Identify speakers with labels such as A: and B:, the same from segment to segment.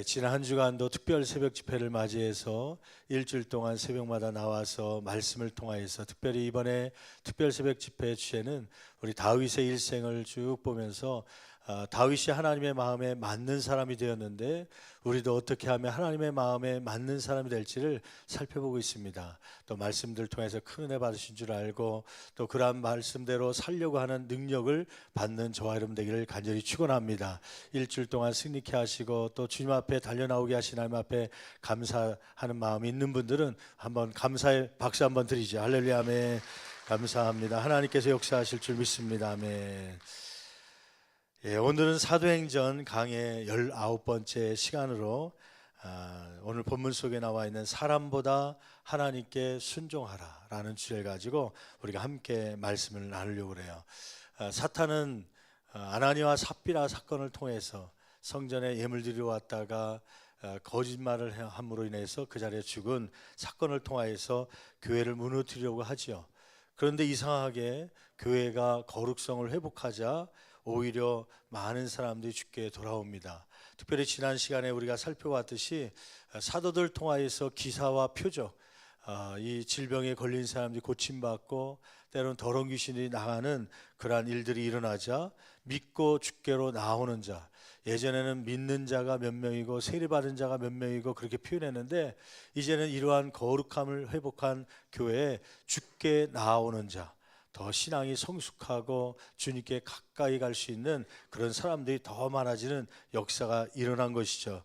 A: 지난 한 주간도 특별 새벽 집회를 맞이해서 일주일 동안 새벽마다 나와서 말씀을 통하여서 특별히 이번에 특별 새벽 집회의 주제는 우리 다윗의 일생을 쭉 보면서 다윗이 하나님의 마음에 맞는 사람이 되었는데 우리도 어떻게 하면 하나님의 마음에 맞는 사람이 될지를 살펴보고 있습니다. 또 말씀들 통해서 큰 은혜 받으신 줄 알고 또 그러한 말씀대로 살려고 하는 능력을 받는 저와 여러분 되기를 간절히 축원합니다. 일주일 동안 승리케 하시고 또 주님 앞에 달려나오게 하신 하나님 앞에 감사하는 마음이 있는 분들은 한번 감사의 박수 한번 드리죠. 할렐루야 아멘. 감사합니다. 하나님께서 역사하실 줄 믿습니다. 아멘. 오늘은 사도행전 강의 19번째 시간으로 오늘 본문 속에 나와 있는 사람보다 하나님께 순종하라 라는 주제를 가지고 우리가 함께 말씀을 나누려고 해요. 사탄은 아나니와 삽비라 사건을 통해서 성전에 예물 드리러 왔다가 거짓말을 함으로 인해서 그 자리에 죽은 사건을 통하여서 교회를 무너뜨리려고 하지요. 그런데 이상하게 교회가 거룩성을 회복하자 오히려 많은 사람들이 주께 돌아옵니다. 특별히 지난 시간에 우리가 살펴봤듯이 사도들 통하여서 기사와 표적, 이 질병에 걸린 사람들이 고침받고 때로는 더러운 귀신이 나가는 그러한 일들이 일어나자 믿고 주께로 나오는 자, 예전에는 믿는 자가 몇 명이고 세례받은 자가 몇 명이고 그렇게 표현했는데 이제는 이러한 거룩함을 회복한 교회에 주께 나오는 자, 더 신앙이 성숙하고 주님께 가까이 갈 수 있는 그런 사람들이 더 많아지는 역사가 일어난 것이죠.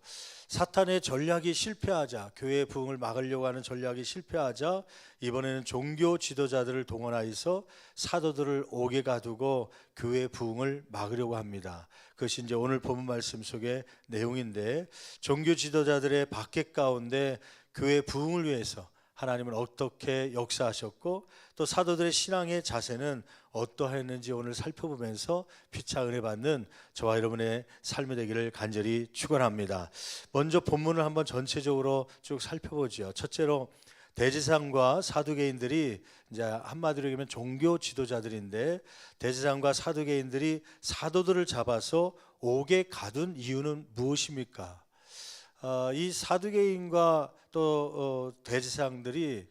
A: 사탄의 전략이 실패하자, 교회의 부흥을 막으려고 하는 전략이 실패하자 이번에는 종교 지도자들을 동원하여서 사도들을 옥에 가두고 교회의 부흥을 막으려고 합니다. 그것이 이제 오늘 본문 말씀 속의 내용인데, 종교 지도자들의 박해 가운데 교회 부흥을 위해서 하나님은 어떻게 역사하셨고 또 사도들의 신앙의 자세는 어떠했는지 오늘 살펴보면서 피차 은혜 받는 저와 여러분의 삶이 되기를 간절히 축원합니다. 먼저 본문을 한번 전체적으로 쭉 살펴보죠. 첫째로 대제사장과 사두개인들이 이제 한마디로 얘기하면 종교 지도자들인데, 대제사장과 사두개인들이 사도들을 잡아서 옥에 가둔 이유는 무엇입니까? 이 사두개인과 또 대제사장들이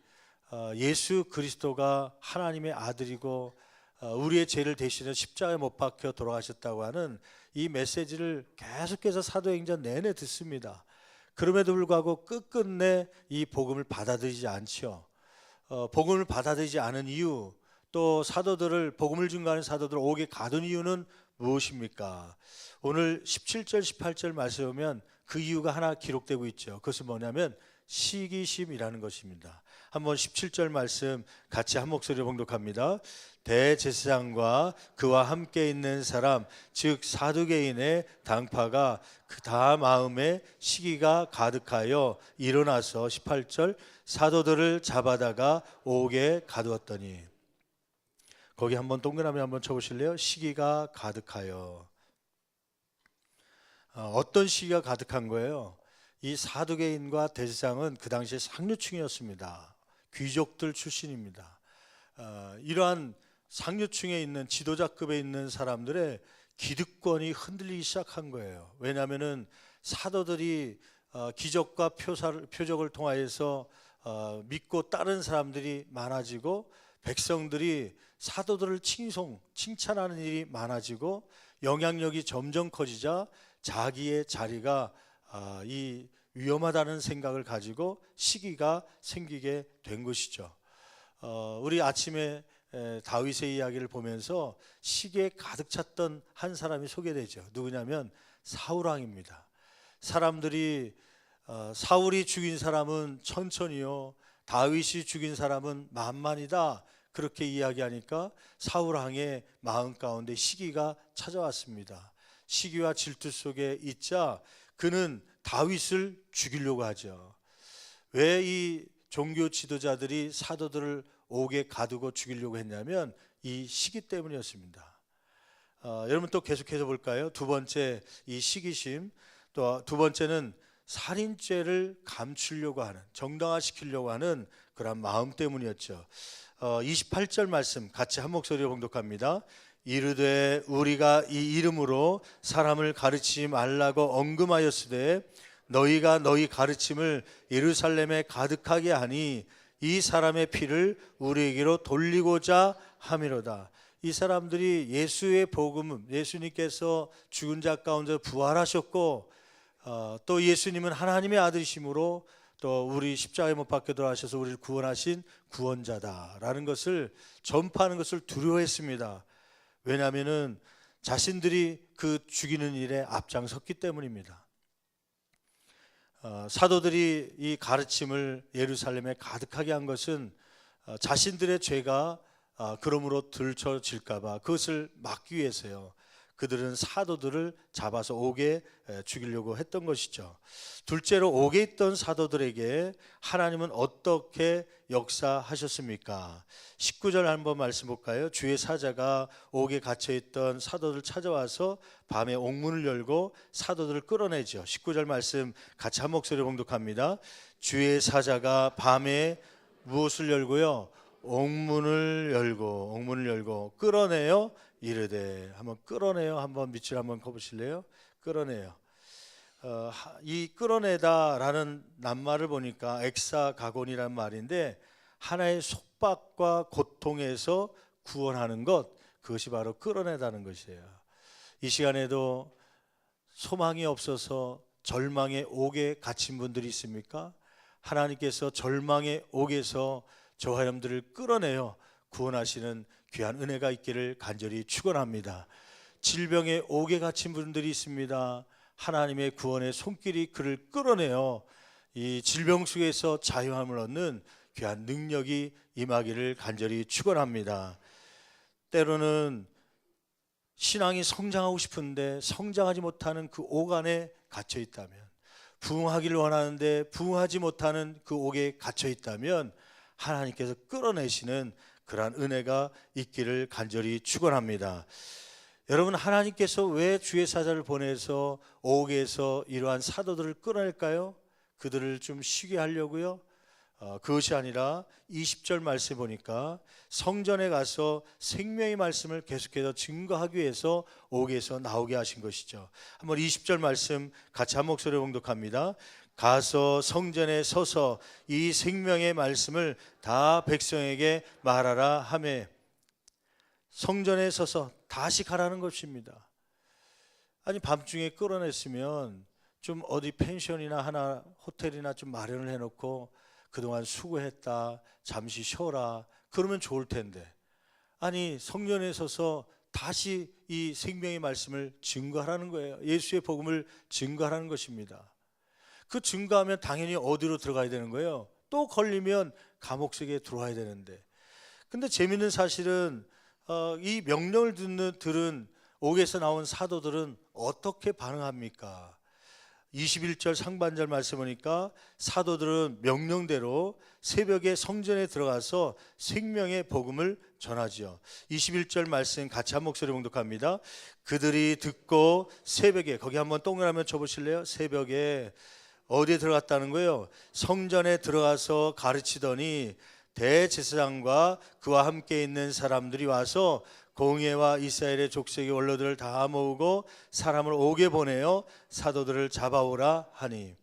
A: 예수 그리스도가 하나님의 아들이고 우리의 죄를 대신해 십자가에 못 박혀 돌아가셨다고 하는 이 메시지를 계속해서 사도행전 내내 듣습니다. 그럼에도 불구하고 끝끝내 이 복음을 받아들이지 않죠. 복음을 받아들이지 않은 이유, 또 사도들을, 복음을 증거하는 사도들을 옥에 가둔 이유는 무엇입니까? 오늘 17절 18절 말씀에 보면 그 이유가 하나 기록되고 있죠. 그것은 뭐냐면 시기심이라는 것입니다. 한번 17절 말씀 같이 한 목소리로 봉독합니다. 대제사장과 그와 함께 있는 사람, 즉 사두개인의 당파가 다 마음에 시기가 가득하여 일어나서 18절 사도들을 잡아다가 옥에 가두었더니, 거기 한번 동그라미 한번 쳐보실래요? 시기가 가득하여. 어떤 시기가 가득한 거예요? 이 사두개인과 대제사장은 그 당시에 상류층이었습니다. 귀족들 출신입니다. 이러한 상류층에 있는 지도자급에 있는 사람들의 기득권이 흔들리기 시작한 거예요. 왜냐하면은 사도들이 기적과 표적을 통하여서 믿고 따른 사람들이 많아지고 백성들이 사도들을 칭찬하는 일이 많아지고 영향력이 점점 커지자 자기의 자리가 이 위험하다는 생각을 가지고 시기가 생기게 된 것이죠. 우리 아침에 다윗의 이야기를 보면서 시기에 가득 찼던 한 사람이 소개되죠. 누구냐면 사울왕입니다. 사람들이 사울이 죽인 사람은 천천히요, 다윗이 죽인 사람은 만만이다, 그렇게 이야기하니까 사울왕의 마음 가운데 시기가 찾아왔습니다. 시기와 질투 속에 있자 그는 다윗을 죽이려고 하죠. 왜 이 종교 지도자들이 사도들을 옥에 가두고 죽이려고 했냐면 이 시기 때문이었습니다. 여러분 또 계속해서 볼까요? 두 번째, 이 시기심. 또 두 번째는 살인죄를 감추려고 하는, 정당화시키려고 하는 그런 마음 때문이었죠. 28절 말씀 같이 한 목소리로 봉독합니다. 이르되 우리가 이 이름으로 사람을 가르치지 말라고 언금하였으되 너희가 너희 가르침을 예루살렘에 가득하게 하니 이 사람의 피를 우리에게로 돌리고자 함이로다. 이 사람들이 예수의 복음, 예수님께서 죽은 자 가운데 부활하셨고 또 예수님은 하나님의 아들이심으로 또 우리 십자가에 못 박혀 돌아가셔서 우리를 구원하신 구원자다라는 것을 전파하는 것을 두려워했습니다. 왜냐하면은 자신들이 그 죽이는 일에 앞장섰기 때문입니다. 사도들이 이 가르침을 예루살렘에 가득하게 한 것은 자신들의 죄가 그러므로 들춰질까 봐 그것을 막기 위해서요. 그들은 사도들을 잡아서 옥에 죽이려고 했던 것이죠. 둘째로 옥에 있던 사도들에게 하나님은 어떻게 역사하셨습니까? 19절 한번 말씀 볼까요? 주의 사자가 옥에 갇혀있던 사도들 찾아와서 밤에 옥문을 열고 사도들을 끌어내죠. 19절 말씀 같이 한 목소리로 봉독합니다. 주의 사자가 밤에 무엇을 열고요? 옥문을 열고 끌어내요 이르되. 한번 끌어내요 한번 밑줄 한번 커보실래요? 끌어내요. 이 끌어내다라는 낱말을 보니까 엑사가곤이라는 말인데 하나의 속박과 고통에서 구원하는 것, 그것이 바로 끌어내다는 것이에요. 이 시간에도 소망이 없어서 절망의 옥에 갇힌 분들이 있습니까? 하나님께서 절망의 옥에서 저와 여러분들을 끌어내어 구원하시는 귀한 은혜가 있기를 간절히 축원합니다. 질병의 옥에 갇힌 분들이 있습니다. 하나님의 구원의 손길이 그를 끌어내어 이 질병 속에서 자유함을 얻는 귀한 능력이 임하기를 간절히 축원합니다. 때로는 신앙이 성장하고 싶은데 성장하지 못하는 그 옥 안에 갇혀 있다면, 부흥하기를 원하는데 부흥하지 못하는 그 옥에 갇혀 있다면 하나님께서 끌어내시는 그러한 은혜가 있기를 간절히 축원합니다. 여러분, 하나님께서 왜 주의 사자를 보내서 옥에서 이러한 사도들을 끌어낼까요? 그들을 좀 쉬게 하려고요? 그것이 아니라 20절 말씀에 보니까 성전에 가서 생명의 말씀을 계속해서 증거하기 위해서 옥에서 나오게 하신 것이죠. 한번 20절 말씀 같이 한 목소리로 봉독합니다. 가서 성전에 서서 이 생명의 말씀을 다 백성에게 말하라 하며. 성전에 서서 다시 가라는 것입니다. 아니, 밤중에 끌어냈으면 좀 어디 펜션이나 하나 호텔이나 좀 마련을 해놓고 그동안 수고했다 잠시 쉬어라 그러면 좋을 텐데, 아니 성전에 서서 다시 이 생명의 말씀을 증거하라는 거예요. 예수의 복음을 증거하라는 것입니다. 그 증거하면 당연히 어디로 들어가야 되는 거예요? 또 걸리면 감옥 속에 들어와야 되는데. 근데 재밌는 사실은 이 명령을 들은 옥에서 나온 사도들은 어떻게 반응합니까? 21절 상반절 말씀 보니까 사도들은 명령대로 새벽에 성전에 들어가서 생명의 복음을 전하지요. 21절 말씀 같이 한 목소리 봉독합니다. 그들이 듣고 새벽에, 거기 한번 동그라미 쳐보실래요? 새벽에 어디에 들어갔다는 거예요? 성전에 들어가서 가르치더니 대제사장과 그와 함께 있는 사람들이 와서 공회와 이스라엘의 족속의 원로들을 다 모으고 사람을 옥에 보내어 사도들을 잡아오라 하니.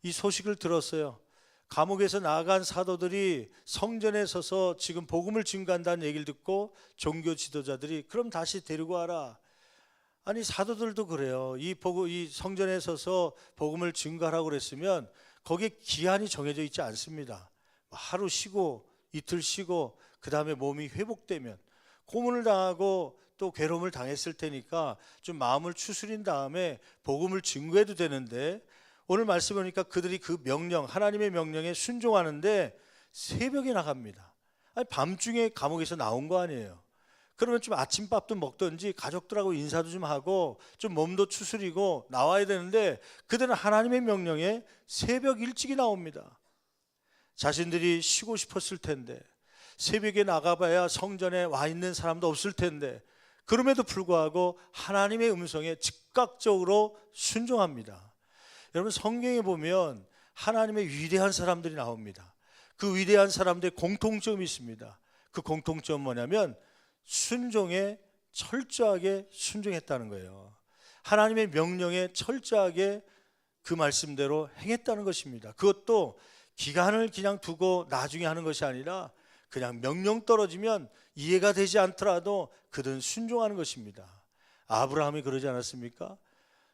A: 이 소식을 들었어요. 감옥에서 나간 사도들이 성전에 서서 지금 복음을 증거한다는 얘기를 듣고 종교 지도자들이 그럼 다시 데리고 와라. 아니, 사도들도 그래요. 이 성전에 서서 복음을 증거하라고 그랬으면 거기에 기한이 정해져 있지 않습니다. 하루 쉬고 이틀 쉬고 그 다음에 몸이 회복되면, 고문을 당하고 또 괴로움을 당했을 테니까 좀 마음을 추스린 다음에 복음을 증거해도 되는데, 오늘 말씀 보니까 그들이 그 명령, 하나님의 명령에 순종하는데 새벽에 나갑니다. 아니, 밤중에 감옥에서 나온 거 아니에요. 그러면 좀 아침밥도 먹든지 가족들하고 인사도 좀 하고 좀 몸도 추스리고 나와야 되는데 그들은 하나님의 명령에 새벽 일찍이 나옵니다. 자신들이 쉬고 싶었을 텐데, 새벽에 나가봐야 성전에 와 있는 사람도 없을 텐데, 그럼에도 불구하고 하나님의 음성에 즉각적으로 순종합니다. 여러분, 성경에 보면 하나님의 위대한 사람들이 나옵니다. 그 위대한 사람들의 공통점이 있습니다. 그 공통점은 뭐냐면 순종에 철저하게 순종했다는 거예요. 하나님의 명령에 철저하게 그 말씀대로 행했다는 것입니다. 그것도 기간을 그냥 두고 나중에 하는 것이 아니라 그냥 명령 떨어지면 이해가 되지 않더라도 그들은 순종하는 것입니다. 아브라함이 그러지 않았습니까?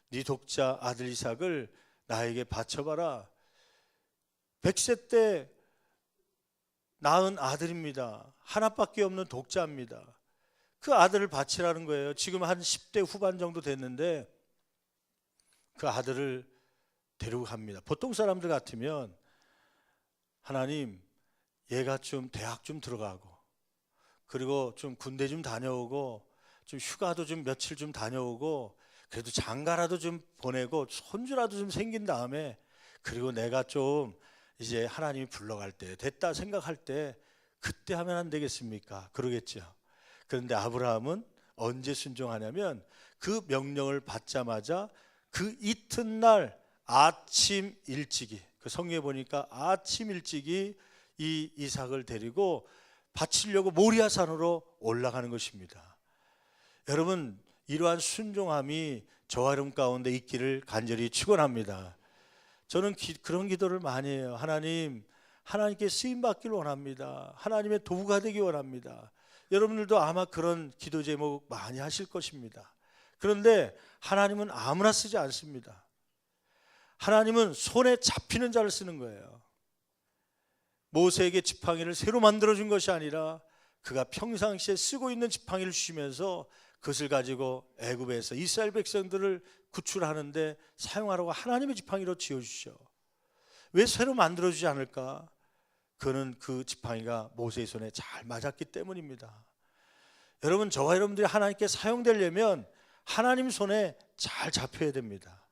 A: 네 독자 아들 이삭을 나에게 바쳐봐라. 100세 때 낳은 아들입니다. 하나밖에 없는 독자입니다. 그 아들을 바치라는 거예요. 지금 한 10대 후반 정도 됐는데 그 아들을 데리고 갑니다. 보통 사람들 같으면 하나님, 얘가 좀 대학 좀 들어가고 그리고 좀 군대 좀 다녀오고 좀 휴가도 좀 며칠 좀 다녀오고 그래도 장가라도 좀 보내고 손주라도 좀 생긴 다음에 그리고 내가 좀 이제 하나님이 불러갈 때 됐다 생각할 때 그때 하면 안 되겠습니까? 그러겠죠. 그런데 아브라함은 언제 순종하냐면 그 명령을 받자마자 그 이튿날 아침 일찍이, 그 성경에 보니까 아침 일찍이 이 이삭을 데리고 바치려고 모리아산으로 올라가는 것입니다. 여러분, 이러한 순종함이 저와 여러분 가운데 있기를 간절히 축원합니다. 저는 그런 기도를 많이 해요. 하나님, 하나님께 쓰임받기를 원합니다. 하나님의 도구가 되기 원합니다. 여러분들도 아마 그런 기도 제목 많이 하실 것입니다. 그런데 하나님은 아무나 쓰지 않습니다. 하나님은 손에 잡히는 자를 쓰는 거예요. 모세에게 지팡이를 새로 만들어준 것이 아니라 그가 평상시에 쓰고 있는 지팡이를 주시면서 그것을 가지고 애굽에서 이스라엘 백성들을 구출하는데 사용하라고 하나님의 지팡이로 지어주시오. 왜 새로 만들어주지 않을까? 그는 그 지팡이가 모세의 손에 잘 맞았기 때문입니다. 여러분, 저와 여러분들이 하나님께 사용되려면 하나님 손에 잘 잡혀야 됩니다.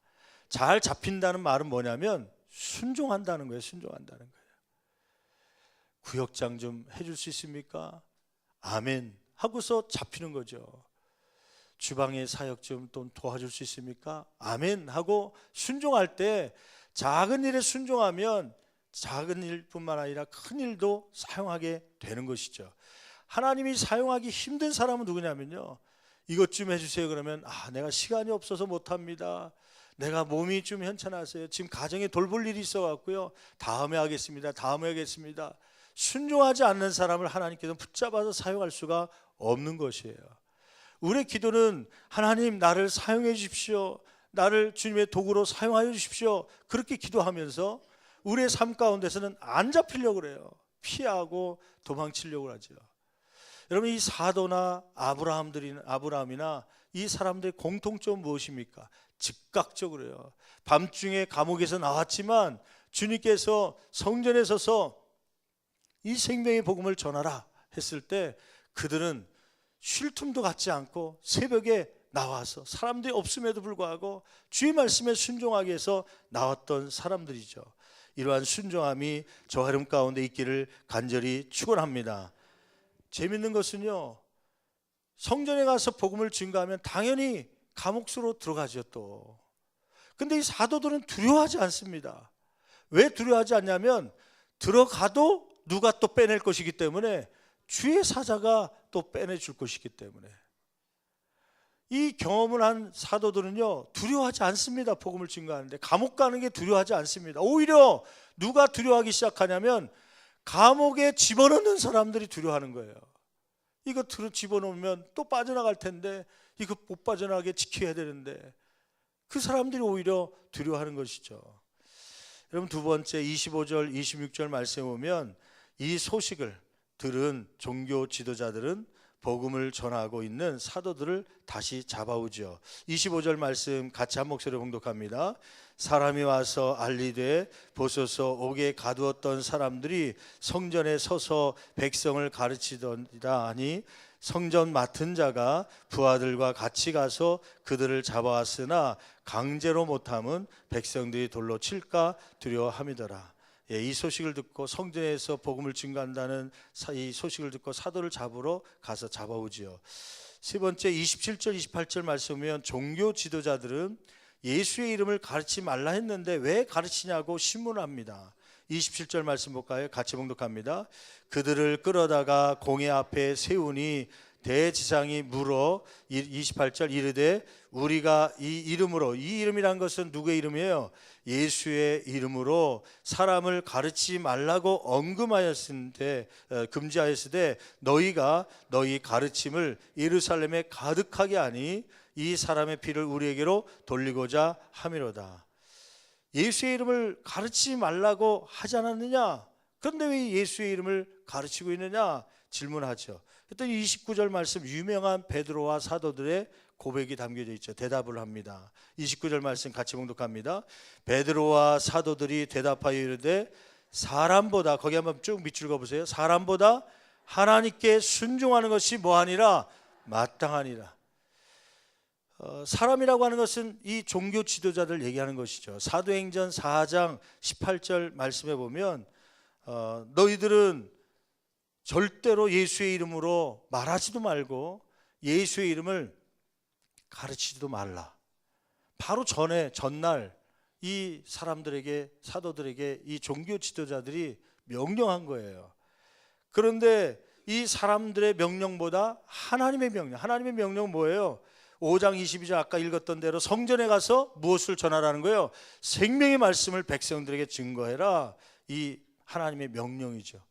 A: 잘 잡힌다는 말은 뭐냐면 순종한다는 거예요. 순종한다는 거예요. 구역장 좀 해줄 수 있습니까? 아멘 하고서 잡히는 거죠. 주방의 사역 좀 도와줄 수 있습니까? 아멘 하고 순종할 때 작은 일에 순종하면 작은 일뿐만 아니라 큰 일도 사용하게 되는 것이죠. 하나님이 사용하기 힘든 사람은 누구냐면요, 이것 좀 해주세요 그러면 내가 시간이 없어서 못합니다. 내가 몸이 좀 현찮아서요. 지금 가정에 돌볼 일이 있어갖고요. 다음에 하겠습니다. 다음에 하겠습니다. 순종하지 않는 사람을 하나님께서 붙잡아서 사용할 수가 없는 것이에요. 우리의 기도는 하나님 나를 사용해 주십시오. 나를 주님의 도구로 사용하여 주십시오. 그렇게 기도하면서 우리의 삶 가운데서는 안 잡히려고 그래요. 피하고 도망치려고 하죠. 여러분, 이 사도나 아브라함이나 이 사람들의 공통점 무엇입니까? 즉각적으로요. 밤중에 감옥에서 나왔지만 주님께서 성전에 서서 이 생명의 복음을 전하라 했을 때 그들은 쉴 틈도 갖지 않고 새벽에 나와서 사람들이 없음에도 불구하고 주의 말씀에 순종하기 위해서 나왔던 사람들이죠. 이러한 순종함이 저와 여러분 가운데 있기를 간절히 축원합니다. 재밌는 것은요, 성전에 가서 복음을 증거하면 당연히 감옥수로 들어가죠 또. 근데 이 사도들은 두려워하지 않습니다. 왜 두려워하지 않냐면 들어가도 누가 또 빼낼 것이기 때문에, 주의 사자가 또 빼내줄 것이기 때문에. 이 경험을 한 사도들은요 두려워하지 않습니다. 복음을 증거하는데 감옥 가는 게 두려워하지 않습니다. 오히려 누가 두려워하기 시작하냐면 감옥에 집어넣는 사람들이 두려워하는 거예요. 이거 집어넣으면 또 빠져나갈 텐데 이거 못 빠져나가게 지켜야 되는데 그 사람들이 오히려 두려워하는 것이죠. 여러분, 두 번째 25절 26절 말씀에 보면 이 소식을 들은 종교 지도자들은 복음을 전하고 있는 사도들을 다시 잡아오죠. 25절 말씀 같이 한 목소리로 봉독합니다. 사람이 와서 알리되 보소서 옥에 가두었던 사람들이 성전에 서서 백성을 가르치더라 하니 성전 맡은 자가 부하들과 같이 가서 그들을 잡아왔으나 강제로 못함은 백성들이 돌로 칠까 두려워함이더라. 이 소식을 듣고 성전에서 복음을 증거한다는 이 소식을 듣고 사도를 잡으러 가서 잡아오지요. 세 번째 27절 28절 말씀이면 종교 지도자들은 예수의 이름을 가르치지 말라 했는데 왜 가르치냐고 신문합니다. 27절 말씀 볼까요? 같이 봉독합니다. 그들을 끌어다가 공회 앞에 세우니 대지상이 물어 28절 이르되 우리가 이 이름으로, 이 이름이란 것은 누구의 이름이에요? 예수의 이름으로 사람을 가르치지 말라고 언급하였으되 금지하였으되 너희가 너희 가르침을 예루살렘에 가득하게 하니 이 사람의 피를 우리에게로 돌리고자 함이로다. 예수의 이름을 가르치지 말라고 하지 않았느냐? 그런데 왜 예수의 이름을 가르치고 있느냐? 질문하죠. 그랬더니 29절 말씀, 유명한 베드로와 사도들의 고백이 담겨져 있죠. 대답을 합니다. 29절 말씀 같이 봉독합니다. 베드로와 사도들이 대답하여 이르되 사람보다, 거기 한번 쭉 밑줄 그어보세요. 사람보다 하나님께 순종하는 것이 뭐하니라? 마땅하니라. 사람이라고 하는 것은 이 종교 지도자들 얘기하는 것이죠. 사도행전 4장 18절 말씀에 보면 너희들은 절대로 예수의 이름으로 말하지도 말고 예수의 이름을 가르치지도 말라. 바로 전날 이 사람들에게, 사도들에게 이 종교 지도자들이 명령한 거예요. 그런데 이 사람들의 명령보다 하나님의 명령은 뭐예요? 5장 22절 아까 읽었던 대로 성전에 가서 무엇을 전하라는 거예요? 생명의 말씀을 백성들에게 증거해라. 이 하나님의 명령이죠.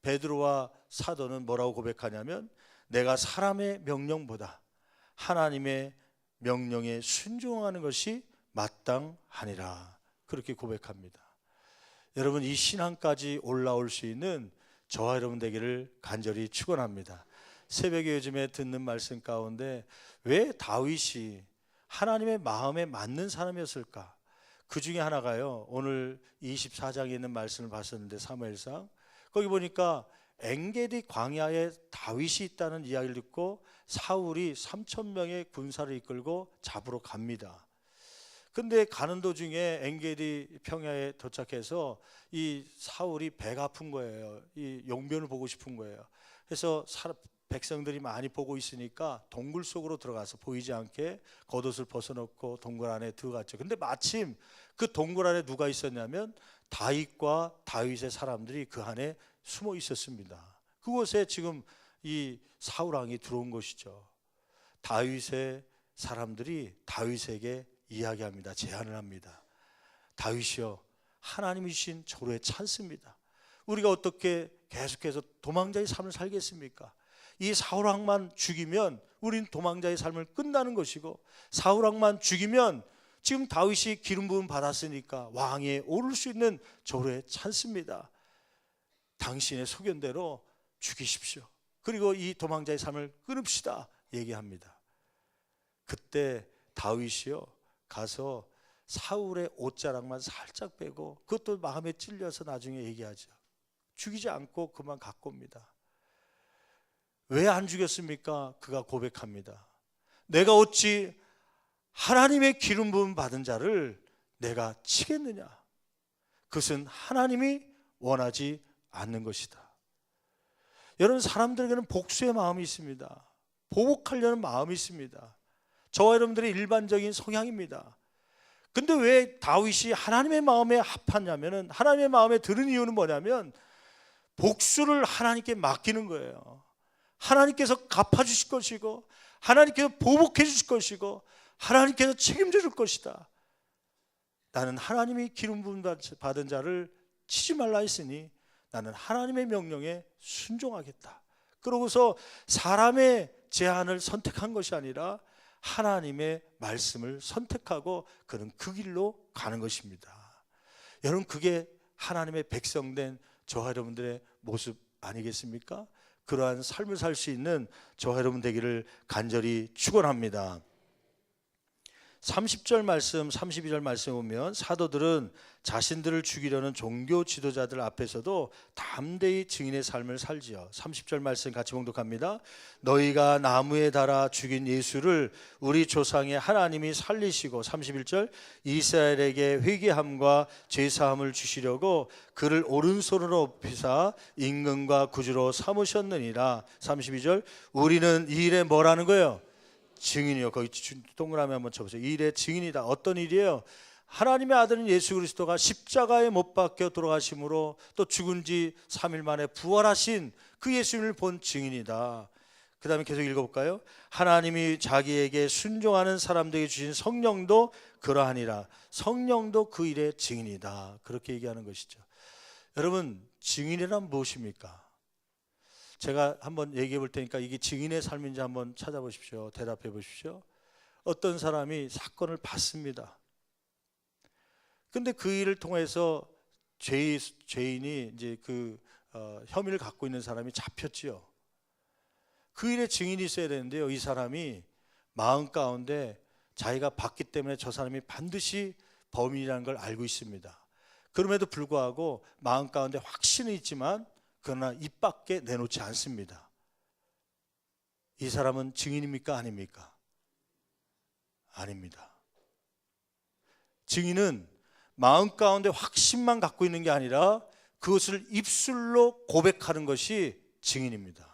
A: 베드로와 사도는 뭐라고 고백하냐면 내가 사람의 명령보다 하나님의 명령에 순종하는 것이 마땅하니라. 그렇게 고백합니다. 여러분, 이 신앙까지 올라올 수 있는 저와 여러분 되기를 간절히 축원합니다. 새벽에 요즘에 듣는 말씀 가운데 왜 다윗이 하나님의 마음에 맞는 사람이었을까? 그 중에 하나가요, 오늘 24장에 있는 말씀을 봤었는데 사무엘상 거기 보니까 엔게디 광야에 다윗이 있다는 이야기를 듣고 사울이 3,000명의 군사를 이끌고 잡으러 갑니다. 근데 가는 도중에 엔게디 평야에 도착해서 이 사울이 배가 아픈 거예요. 이 용변을 보고 싶은 거예요. 그래서 백성들이 많이 보고 있으니까 동굴 속으로 들어가서 보이지 않게 겉옷을 벗어놓고 동굴 안에 들어갔죠. 근데 마침 그 동굴 안에 누가 있었냐면 다윗과 다윗의 사람들이 그 안에 숨어 있었습니다. 그곳에 지금 이 사울 왕이 들어온 것이죠. 다윗의 사람들이 다윗에게 이야기합니다. 제안을 합니다. 다윗이여, 하나님이 주신 조로에 찬스입니다. 우리가 어떻게 계속해서 도망자의 삶을 살겠습니까? 이 사울 왕만 죽이면 우리는 도망자의 삶을 끝나는 것이고, 사울 왕만 죽이면 지금 다윗이 기름 부음 받았으니까 왕위에 오를 수 있는 조로에 찬스입니다. 당신의 소견대로 죽이십시오. 그리고 이 도망자의 삶을 끊읍시다 얘기합니다. 그때 다윗이요 가서 사울의 옷자락만 살짝 빼고, 그것도 마음에 찔려서 나중에 얘기하죠. 죽이지 않고 그만 갖고 옵니다. 왜 안 죽였습니까? 그가 고백합니다. 내가 어찌 하나님의 기름 부음 받은 자를 내가 치겠느냐? 그것은 하나님이 원하지 않는 것이다. 여러분, 사람들에게는 복수의 마음이 있습니다. 보복하려는 마음이 있습니다. 저와 여러분들의 일반적인 성향입니다. 근데 왜 다윗이 하나님의 마음에 합하냐면은, 하나님의 마음에 들은 이유는 뭐냐면 복수를 하나님께 맡기는 거예요. 하나님께서 갚아주실 것이고, 하나님께서 보복해 주실 것이고, 하나님께서 책임져 줄 것이다. 나는 하나님이 기름 부음 받은 자를 치지 말라 했으니 나는 하나님의 명령에 순종하겠다. 그러고서 사람의 제안을 선택한 것이 아니라 하나님의 말씀을 선택하고 그는 그 길로 가는 것입니다. 여러분, 그게 하나님의 백성된 저와 여러분들의 모습 아니겠습니까? 그러한 삶을 살 수 있는 저와 여러분 되기를 간절히 축원합니다. 30절 말씀, 32절 말씀 보면 사도들은 자신들을 죽이려는 종교 지도자들 앞에서도 담대히 증인의 삶을 살지요. 30절 말씀 같이 봉독합니다. 너희가 나무에 달아 죽인 예수를 우리 조상의 하나님이 살리시고, 31절 이스라엘에게 회개함과 죄사함을 주시려고 그를 오른손으로 업히사 임금과 구주로 삼으셨느니라. 32절 우리는 이 일에 뭐라는 거예요? 증인이요. 거기 동그라미 한번 쳐보세요. 이 일의 증인이다. 어떤 일이에요? 하나님의 아들인 예수 그리스도가 십자가에 못 박혀 돌아가심으로 또 죽은 지 3일 만에 부활하신 그 예수님을 본 증인이다. 그 다음에 계속 읽어볼까요? 하나님이 자기에게 순종하는 사람들에게 주신 성령도 그러하니라. 성령도 그 일의 증인이다. 그렇게 얘기하는 것이죠. 여러분, 증인이란 무엇입니까? 제가 한번 얘기해 볼 테니까 이게 증인의 삶인지 한번 찾아보십시오. 대답해 보십시오. 어떤 사람이 사건을 봤습니다. 근데 그 일을 통해서 죄인이 이제 혐의를 갖고 있는 사람이 잡혔지요. 그 일에 증인이 있어야 되는데요. 이 사람이 마음 가운데 자기가 봤기 때문에 저 사람이 반드시 범인이라는 걸 알고 있습니다. 그럼에도 불구하고 마음 가운데 확신은 있지만 그러나 입 밖에 내놓지 않습니다. 이 사람은 증인입니까? 아닙니까? 아닙니다. 증인은 마음 가운데 확신만 갖고 있는 게 아니라 그것을 입술로 고백하는 것이 증인입니다.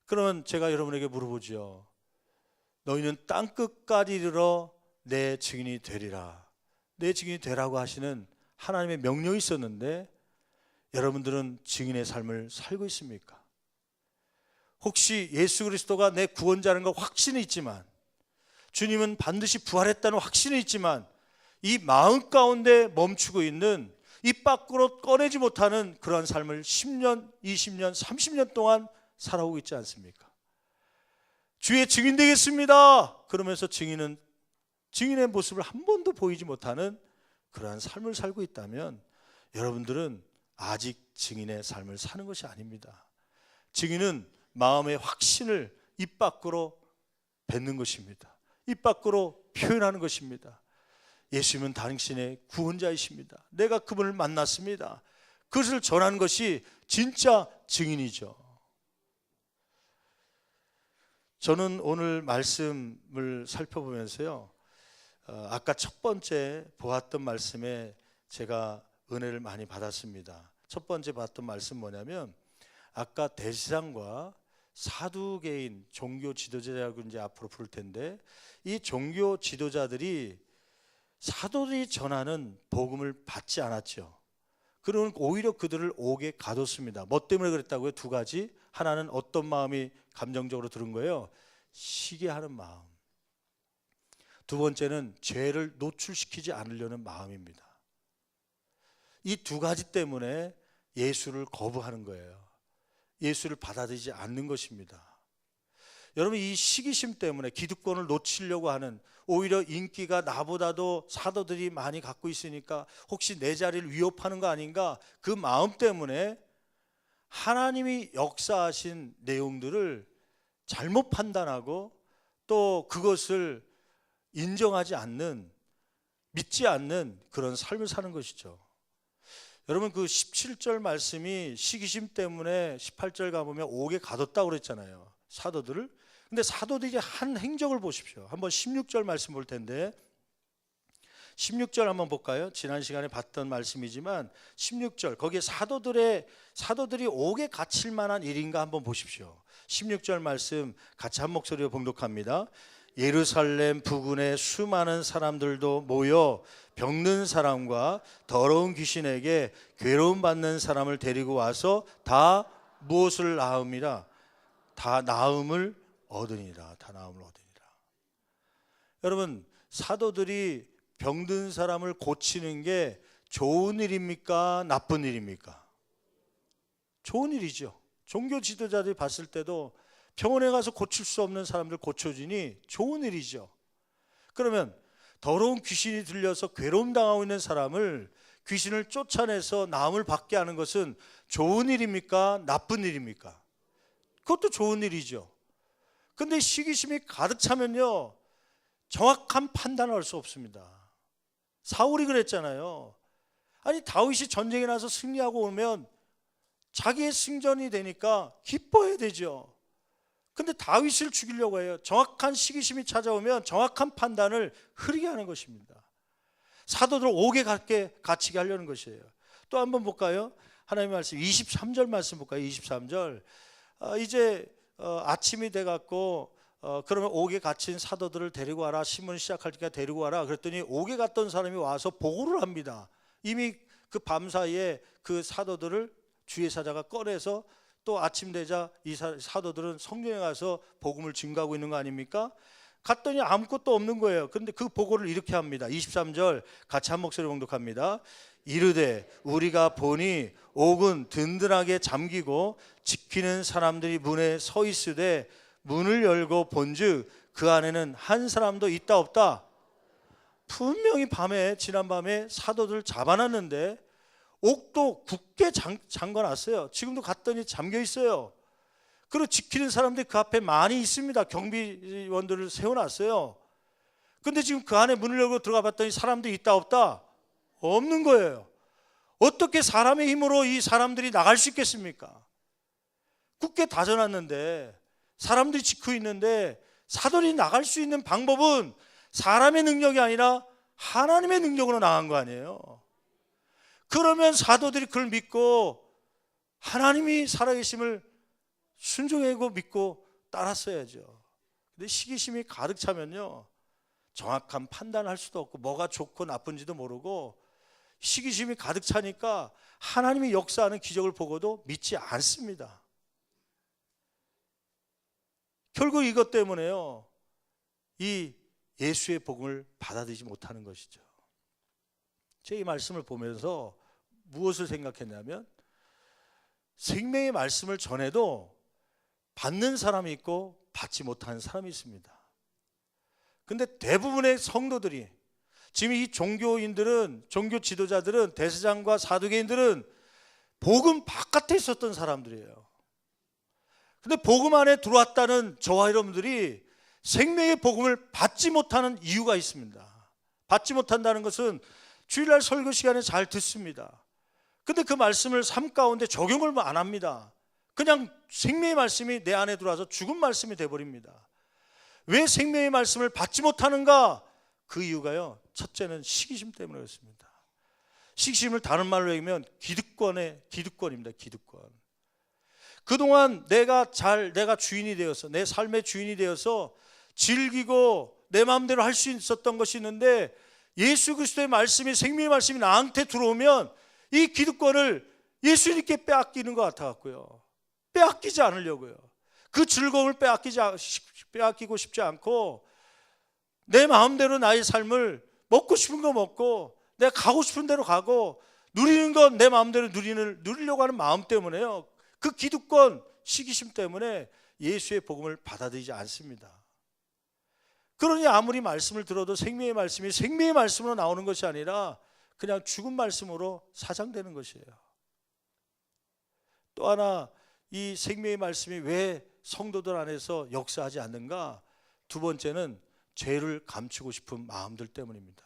A: 그러면 제가 여러분에게 물어보죠. 너희는 땅끝까지 이르러 내 증인이 되리라. 내 증인이 되라고 하시는 하나님의 명령이 있었는데 여러분들은 증인의 삶을 살고 있습니까? 혹시 예수 그리스도가 내 구원자라는 걸 확신이 있지만, 주님은 반드시 부활했다는 확신이 있지만 이 마음 가운데 멈추고 있는, 입 밖으로 꺼내지 못하는 그러한 삶을 10년, 20년, 30년 동안 살아오고 있지 않습니까? 주의 증인 되겠습니다 그러면서 증인의 모습을 한 번도 보이지 못하는 그러한 삶을 살고 있다면 여러분들은 아직 증인의 삶을 사는 것이 아닙니다. 증인은 마음의 확신을 입 밖으로 뱉는 것입니다. 입 밖으로 표현하는 것입니다. 예수님은 당신의 구원자이십니다. 내가 그분을 만났습니다. 그것을 전하는 것이 진짜 증인이죠. 저는 오늘 말씀을 살펴보면서요, 아까 첫 번째 보았던 말씀에 제가 은혜를 많이 받았습니다. 첫 번째 봤던 말씀 뭐냐면, 아까 대지상과 사두개인 종교 지도자라고 이제 앞으로 부를 텐데, 이 종교 지도자들이 사도들이 전하는 복음을 받지 않았죠. 그러면 오히려 그들을 옥에 가뒀습니다. 뭐 때문에 그랬다고요? 두 가지. 하나는 어떤 마음이 감정적으로 들은 거예요? 시기하는 마음. 두 번째는 죄를 노출시키지 않으려는 마음입니다. 이 두 가지 때문에 예수를 거부하는 거예요. 예수를 받아들이지 않는 것입니다. 여러분, 이 시기심 때문에 기득권을 놓치려고 하는, 오히려 인기가 나보다도 사도들이 많이 갖고 있으니까 혹시 내 자리를 위협하는 거 아닌가, 그 마음 때문에 하나님이 역사하신 내용들을 잘못 판단하고 또 그것을 인정하지 않는, 믿지 않는 그런 삶을 사는 것이죠. 여러분, 그 17절 말씀이 시기심 때문에 18절 가보면 옥에 가뒀다고 그랬잖아요, 사도들을. 근데 사도들이 한 행적을 보십시오. 한번 16절 말씀 볼 텐데, 16절 한번 볼까요? 지난 시간에 봤던 말씀이지만 16절, 거기에 사도들이 옥에 갇힐 만한 일인가 한번 보십시오. 16절 말씀 같이 한 목소리로 봉독합니다. 예루살렘 부근에 수많은 사람들도 모여 병든 사람과 더러운 귀신에게 괴로움 받는 사람을 데리고 와서 다 무엇을 낳음이라? 다 나음을 얻으니라. 다 나음을 얻으니라. 여러분, 사도들이 병든 사람을 고치는 게 좋은 일입니까? 나쁜 일입니까? 좋은 일이죠. 종교 지도자들이 봤을 때도 병원에 가서 고칠 수 없는 사람들 고쳐주니 좋은 일이죠. 그러면 더러운 귀신이 들려서 괴로움 당하고 있는 사람을, 귀신을 쫓아내서 나음을 받게 하는 것은 좋은 일입니까? 나쁜 일입니까? 그것도 좋은 일이죠. 근데 시기심이 가득 차면요, 정확한 판단을 할 수 없습니다. 사울이 그랬잖아요. 아니, 다윗이 전쟁에 나서 승리하고 오면 자기의 승전이 되니까 기뻐해야 되죠. 근데 다윗을 죽이려고 해요. 정확한 시기심이 찾아오면 정확한 판단을 흐리게 하는 것입니다. 사도들 옥에 갇히게 하려는 것이에요. 또 한번 볼까요? 하나님의 말씀 23절 말씀 볼까요? 23절. 이제 아침이 돼갖고 그러면 옥에 갇힌 사도들을 데리고 와라. 신문 시작할 때까지 데리고 와라. 그랬더니 옥에 갔던 사람이 와서 보고를 합니다. 이미 그 밤 사이에 그 사도들을 주의 사자가 꺼내서 또 아침 되자 이 사도들은 성전에 가서 복음을 증거하고 있는 거 아닙니까? 갔더니 아무것도 없는 거예요. 그런데 그 보고를 이렇게 합니다. 23절 같이 한 목소리 봉독합니다. 이르되 우리가 보니 옥은 든든하게 잠기고 지키는 사람들이 문에 서 있으되 문을 열고 본즉 그 안에는 한 사람도 있다 없다. 분명히 지난 밤에 사도들 잡아놨는데 옥도 굳게 잠궈놨어요. 지금도 갔더니 잠겨 있어요. 그리고 지키는 사람들이 그 앞에 많이 있습니다. 경비원들을 세워놨어요. 근데 지금 그 안에 문을 열고 들어가 봤더니 사람들이 있다 없다? 없는 거예요. 어떻게 사람의 힘으로 이 사람들이 나갈 수 있겠습니까? 굳게 다져놨는데 사람들이 지키고 있는데 사도들이 나갈 수 있는 방법은 사람의 능력이 아니라 하나님의 능력으로 나간 거 아니에요. 그러면 사도들이 그걸 믿고 하나님이 살아계심을 순종하고 믿고 따랐어야죠. 근데 시기심이 가득 차면요, 정확한 판단할 수도 없고 뭐가 좋고 나쁜지도 모르고 시기심이 가득 차니까 하나님이 역사하는 기적을 보고도 믿지 않습니다. 결국 이것 때문에요, 이 예수의 복음을 받아들이지 못하는 것이죠. 제가 이 말씀을 보면서 무엇을 생각했냐면, 생명의 말씀을 전해도 받는 사람이 있고 받지 못하는 사람이 있습니다. 근데 대부분의 성도들이, 지금 이 종교인들은, 종교 지도자들은, 대제사장과 사두개인들은 복음 바깥에 있었던 사람들이에요. 근데 복음 안에 들어왔다는 저와 여러분들이 생명의 복음을 받지 못하는 이유가 있습니다. 받지 못한다는 것은 주일날 설교 시간에 잘 듣습니다. 근데 그 말씀을 삶 가운데 적용을 안 합니다. 그냥 생명의 말씀이 내 안에 들어와서 죽은 말씀이 돼버립니다. 왜 생명의 말씀을 받지 못하는가? 그 이유가요, 첫째는 시기심 때문에 그렇습니다. 시기심을 다른 말로 얘기하면 기득권입니다. 기득권. 그동안 내가 주인이 되어서, 내 삶의 주인이 되어서 즐기고 내 마음대로 할 수 있었던 것이 있는데, 예수 그리스도의 말씀이, 생명의 말씀이 나한테 들어오면 이 기득권을 예수님께 빼앗기는 것 같아갖고요, 빼앗기지 않으려고요. 그 즐거움을 빼앗기고 싶지 않고 내 마음대로 나의 삶을 먹고 싶은 거 먹고 내가 가고 싶은 대로 가고 누리는 건 내 마음대로 누리려고 하는 마음 때문에요, 그 기득권, 시기심 때문에 예수의 복음을 받아들이지 않습니다. 그러니 아무리 말씀을 들어도 생명의 말씀이 생명의 말씀으로 나오는 것이 아니라 그냥 죽은 말씀으로 사장되는 것이에요. 또 하나, 이 생명의 말씀이 왜 성도들 안에서 역사하지 않는가? 두 번째는 죄를 감추고 싶은 마음들 때문입니다.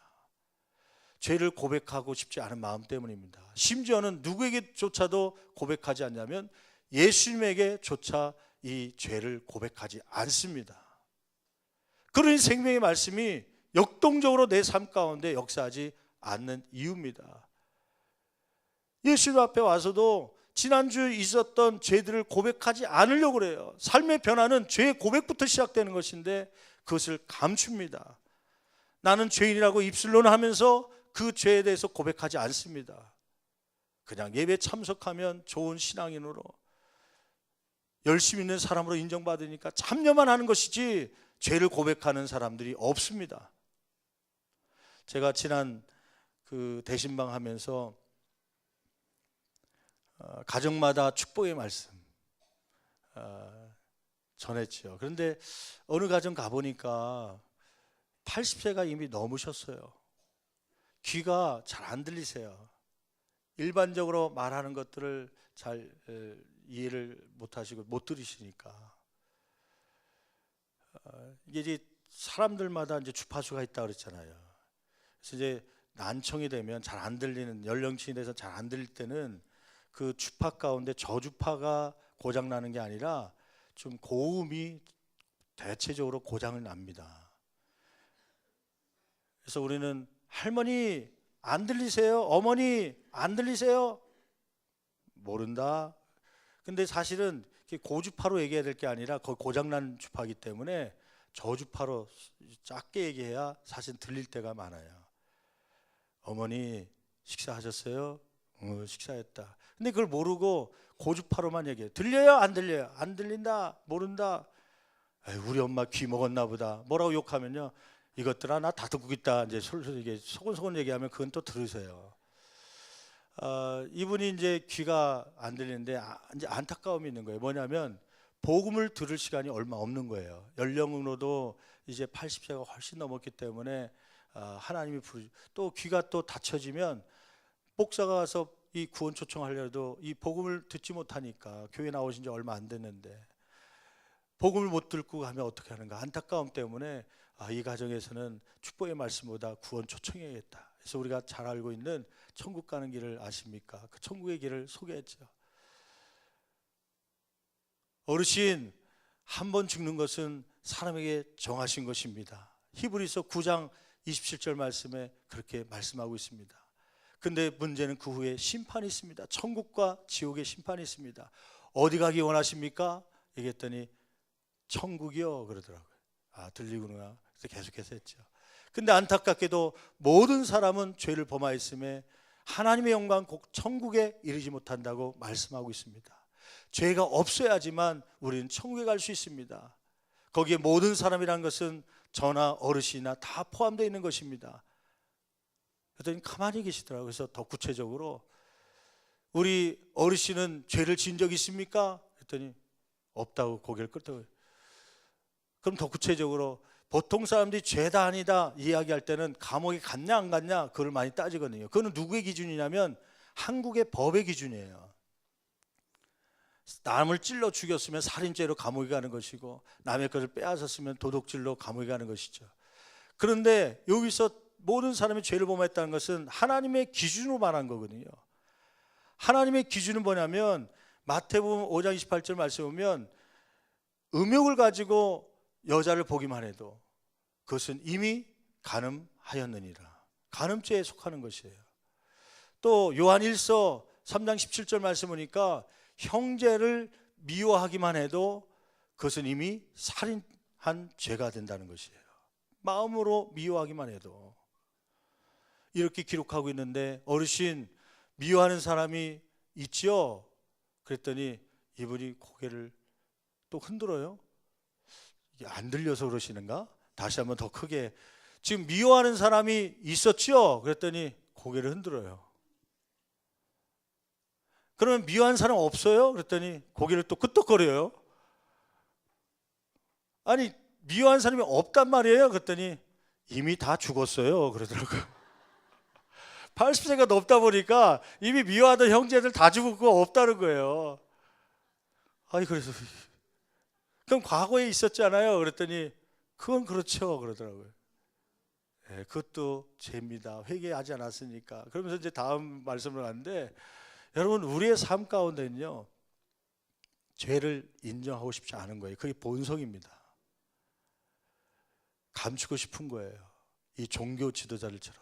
A: 죄를 고백하고 싶지 않은 마음 때문입니다. 심지어는 누구에게조차도 고백하지 않냐면 예수님에게조차 이 죄를 고백하지 않습니다. 그러니 생명의 말씀이 역동적으로 내 삶 가운데 역사하지 않는 이유입니다. 예수님 앞에 와서도 지난주 있었던 죄들을 고백하지 않으려고 그래요. 삶의 변화는 죄의 고백부터 시작되는 것인데 그것을 감춥니다. 나는 죄인이라고 입술로는 하면서 그 죄에 대해서 고백하지 않습니다. 그냥 예배 참석하면 좋은 신앙인으로, 열심히 있는 사람으로 인정받으니까 참여만 하는 것이지 죄를 고백하는 사람들이 없습니다. 제가 지난 그 대신방 하면서 가정마다 축복의 말씀 전했죠. 그런데 어느 가정 가보니까 80세가 이미 넘으셨어요. 귀가 잘 안 들리세요. 일반적으로 말하는 것들을 잘 이해를 못하시고 못 들으시니까. 이게 이제 사람들마다 이제 주파수가 있다고 그랬잖아요. 그래서 이제 난청이 되면 잘 안 들리는, 연령층이 돼서 잘 안 들릴 때는 그 주파 가운데 저주파가 고장 나는 게 아니라 좀 고음이 대체적으로 고장을 납니다. 그래서 우리는 할머니 안 들리세요? 어머니 안 들리세요? 모른다. 근데 사실은 고주파로 얘기해야 될 게 아니라 거의 고장난 주파이기 때문에 저주파로 작게 얘기해야 사실 들릴 때가 많아요. 어머니 식사하셨어요? 식사했다. 근데 그걸 모르고 고주파로만 얘기해. 들려요? 안 들려요? 안 들린다? 모른다? 에이, 우리 엄마 귀 먹었나 보다. 뭐라고 욕하면요, 이것들아 나 다 듣고 있다. 이제 소곤소곤 얘기하면 그건 또 들으세요. 이분이 이제 귀가 안 들리는데 이제 안타까움이 있는 거예요. 뭐냐면 복음을 들을 시간이 얼마 없는 거예요. 연령으로도 이제 80세가 훨씬 넘었기 때문에 하나님이 또 귀가 또 닫혀지면 목사가 가서 이 구원 초청하려도 이 복음을 듣지 못하니까, 교회 나오신 지 얼마 안 됐는데 복음을 못 듣고 가면 어떻게 하는가, 안타까움 때문에 이 가정에서는 축복의 말씀보다 구원 초청해야겠다. 그래서 우리가 잘 알고 있는 천국 가는 길을 아십니까? 그 천국의 길을 소개했죠. 어르신, 한 번 죽는 것은 사람에게 정하신 것입니다. 히브리서 9장 27절 말씀에 그렇게 말씀하고 있습니다. 근데 문제는 그 후에 심판이 있습니다. 천국과 지옥의 심판이 있습니다. 어디 가기 원하십니까? 얘기했더니 천국이요 그러더라고요. 들리구나. 그래서 계속해서 했죠. 근데 안타깝게도 모든 사람은 죄를 범하였음에 하나님의 영광 곧 천국에 이르지 못한다고 말씀하고 있습니다. 죄가 없어야지만 우리는 천국에 갈 수 있습니다. 거기에 모든 사람이라는 것은 저나 어르신이나 다 포함되어 있는 것입니다. 그랬더니 가만히 계시더라고요. 그래서 더 구체적으로, 우리 어르신은 죄를 지은 적 있습니까? 그랬더니 없다고 고개를 끄덕여요. 그럼 더 구체적으로, 보통 사람들이 죄다 아니다 이야기할 때는 감옥에 갔냐 안 갔냐 그걸 많이 따지거든요. 그거는 누구의 기준이냐면 한국의 법의 기준이에요. 남을 찔러 죽였으면 살인죄로 감옥에 가는 것이고, 남의 것을 빼앗았으면 도둑질로 감옥에 가는 것이죠. 그런데 여기서 모든 사람이 죄를 범했다는 것은 하나님의 기준으로 말한 거거든요. 하나님의 기준은 뭐냐면 마태복음 5장 28절 말씀 보면 음욕을 가지고 여자를 보기만 해도 그것은 이미 간음하였느니라. 간음죄에 속하는 것이에요. 또 요한 1서 3장 17절 말씀 보니까 형제를 미워하기만 해도 그것은 이미 살인한 죄가 된다는 것이에요. 마음으로 미워하기만 해도. 이렇게 기록하고 있는데, 어르신 미워하는 사람이 있지요? 그랬더니 이분이 고개를 또 흔들어요. 이게 안 들려서 그러시는가? 다시 한번 더 크게, 지금 미워하는 사람이 있었지요? 그랬더니 고개를 흔들어요. 그러면 미워하는 사람 없어요? 그랬더니 고개를 또 끄덕거려요. 아니, 미워하는 사람이 없단 말이에요? 그랬더니 이미 다 죽었어요 그러더라고요. 80세가 넘다 보니까 이미 미워하던 형제들 다 죽었고 없다는 거예요. 아니, 그래서 그럼 과거에 있었잖아요. 그랬더니 그건 그렇죠 그러더라고요. 네, 그것도 죄입니다. 회개하지 않았으니까. 그러면서 이제 다음 말씀을 하는데, 여러분 우리의 삶 가운데는요 죄를 인정하고 싶지 않은 거예요. 그게 본성입니다. 감추고 싶은 거예요. 이 종교 지도자들처럼.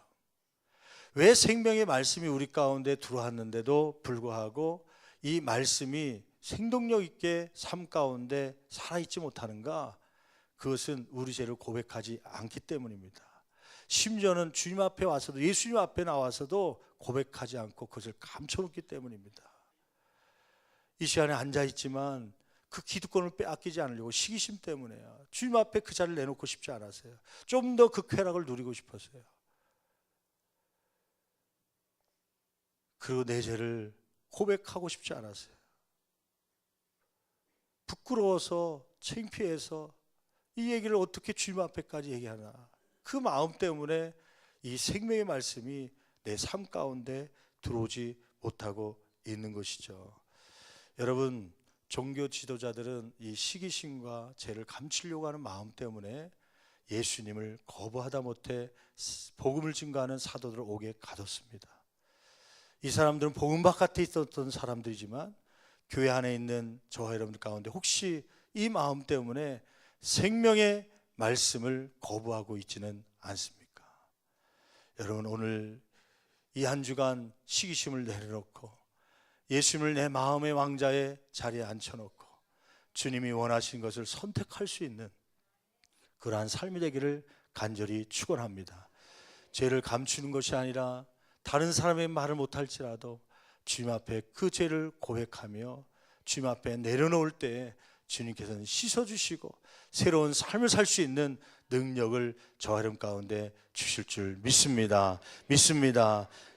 A: 왜 생명의 말씀이 우리 가운데 들어왔는데도 불구하고 이 말씀이 생동력 있게 삶 가운데 살아있지 못하는가? 그것은 우리 죄를 고백하지 않기 때문입니다. 심지어는 주님 앞에 와서도, 예수님 앞에 나와서도 고백하지 않고 그것을 감춰놓기 때문입니다. 이 시간에 앉아있지만 그 기득권을 빼앗기지 않으려고 시기심 때문에요. 주님 앞에 그 자리를 내놓고 싶지 않았어요. 좀 더 그 쾌락을 누리고 싶었어요. 그리고 내 죄를 고백하고 싶지 않았어요. 부끄러워서, 창피해서 이 얘기를 어떻게 주님 앞에까지 얘기하나. 그 마음 때문에 이 생명의 말씀이 내 삶 가운데 들어오지 못하고 있는 것이죠. 여러분, 종교 지도자들은 이 시기심과 죄를 감추려고 하는 마음 때문에 예수님을 거부하다 못해 복음을 증거하는 사도들을 옥에 가뒀습니다. 이 사람들은 복음 바깥에 있었던 사람들이지만 교회 안에 있는 저와 여러분들 가운데 혹시 이 마음 때문에 생명의 말씀을 거부하고 있지는 않습니까? 여러분, 오늘 이 한 주간 시기심을 내려놓고 예수님을 내 마음의 왕자의 자리에 앉혀놓고 주님이 원하신 것을 선택할 수 있는 그러한 삶이 되기를 간절히 축원합니다. 죄를 감추는 것이 아니라 다른 사람의 말을 못할지라도 주님 앞에 그 죄를 고백하며 주님 앞에 내려놓을 때 주님께서는 씻어주시고 새로운 삶을 살 수 있는 능력을 저와 여러분 가운데 주실 줄 믿습니다.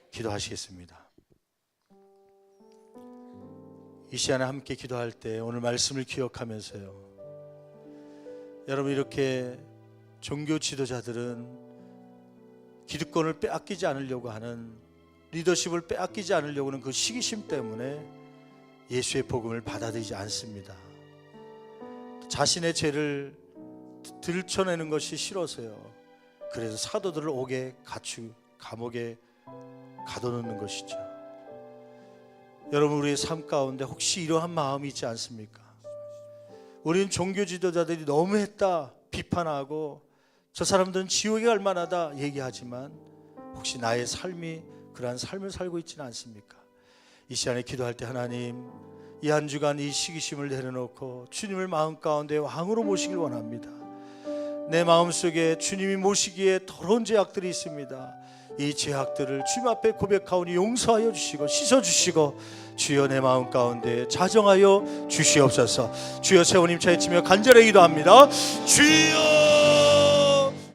A: 기도하시겠습니다. 이 시간에 함께 기도할 때 오늘 말씀을 기억하면서요, 여러분, 이렇게 종교 지도자들은 기득권을 빼앗기지 않으려고 하는, 리더십을 빼앗기지 않으려고 하는 그 시기심 때문에 예수의 복음을 받아들이지 않습니다. 자신의 죄를 들춰내는 것이 싫어서요, 그래서 사도들을 옥에 감옥에 가둬놓는 것이죠. 여러분, 우리의 삶 가운데 혹시 이러한 마음이 있지 않습니까? 우리는 종교 지도자들이 너무했다 비판하고 저 사람들은 지옥에 갈 만하다 얘기하지만 혹시 나의 삶이 그러한 삶을 살고 있지는 않습니까? 이 시간에 기도할 때 하나님, 이 한 주간 이 시기심을 내려놓고 주님을 마음 가운데 왕으로 모시길 원합니다. 내 마음속에 주님이 모시기에 더러운 죄악들이 있습니다. 이 죄악들을 주님 앞에 고백하오니 용서하여 주시고 씻어주시고 주여 내 마음 가운데 자정하여 주시옵소서. 주여, 세우님 차에 치며 간절히 기도합니다. 주여